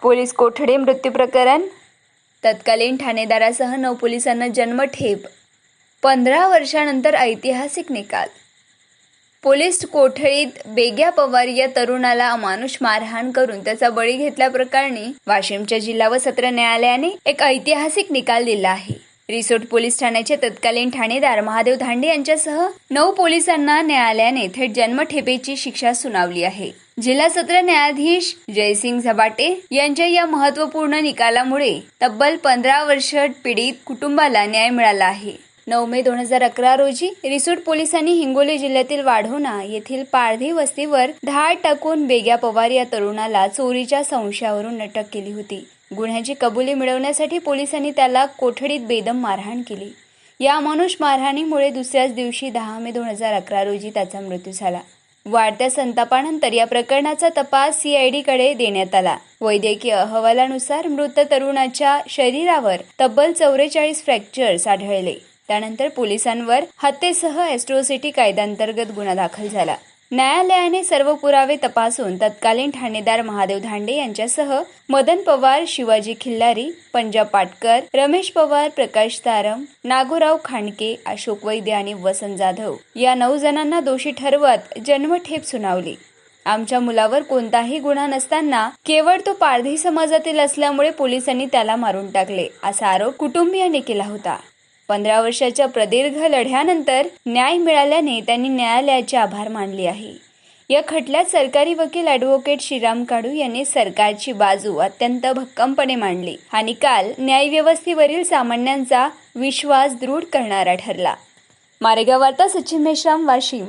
Police कोठडी मृत्यू प्रकरण, तत्कालीन ठाणेदारासह 9 पोलिसांना जन्मठेप, 15 वर्षांनंतर ऐतिहासिक निकाल। पोलीस कोठडीत बेग्या पवार या तरुणाला अमानुष मारहाण करून त्याचा बळी घेतल्याप्रकरणी वाशिमच्या जिल्हा व सत्र न्यायालयाने एक ऐतिहासिक निकाल दिला आहे। रिसोड पोलीस ठाण्याचे तत्कालीन ठाणेदार महादेव धांडे यांच्यासह 9 पोलिसांना न्यायालयाने थेट जन्मठेपेची शिक्षा सुनावली आहे। जिल्हा सत्र न्यायाधीश जयसिंग झबाटे यांच्या या महत्त्वपूर्ण निकालामुळे तब्बल 15 वर्ष पीडित कुटुंबाला न्याय मिळाला आहे। 9 मे 2011 रोजी रिसोड पोलिसांनी हिंगोली जिल्ह्यातील वाढोणा येथील पारधी वस्तीवर धाड टाकून बेग्या पवार या तरुणाला चोरीच्या संशयावरून अटक केली होती। गुन्ह्याची कबुली मिळवण्यासाठी पोलिसांनी त्याला कोठडीत बेदम मारहाण केली। या अमानुष मारहाणीमुळे दुसऱ्याच दिवशी 10 मे 2011 रोजी त्याचा मृत्यू झाला। वाढत्या संतापानंतर या प्रकरणाचा तपास CID कडे देण्यात आला। वैद्यकीय अहवालानुसार मृत तरुणाच्या शरीरावर तब्बल 44 फ्रॅक्चर्स आढळले। त्यानंतर पोलिसांवर हत्येसह एट्रॉसिटी कायद्याअंतर्गत गुन्हा दाखल झाला। न्यायालयाने सर्व पुरावे तपासून तत्कालीन ठाणेदार महादेव धांडे यांच्यासह मदन पवार, शिवाजी खिल्लारी, पंजाब पाटकर, रमेश पवार, प्रकाश तारम, नागोराव खांडके, अशोक वैद्य आणि वसंत जाधव या 9 जणांना दोषी ठरवत जन्मठेप सुनावली। आमच्या मुलावर कोणताही गुन्हा नसताना केवळ तो पारधी समाजातील असल्यामुळे पोलिसांनी त्याला मारून टाकले, असा आरोप कुटुंबियांनी केला होता। 15 वर्षाच्या प्रदीर्घ लढ्यानंतर न्याय मिळाल्याने त्यांनी न्यायालयाचे आभार मानले आहे। या खटल्यात सरकारी वकील ॲडव्होकेट श्रीराम काडू यांनी सरकारची बाजू अत्यंत भक्कमपणे मांडली। हा निकाल न्यायव्यवस्थेवरील सामान्यांचा विश्वास दृढ करणारा ठरला। मारेगाव वार्ता, सचिन मेश्राम, वाशिम।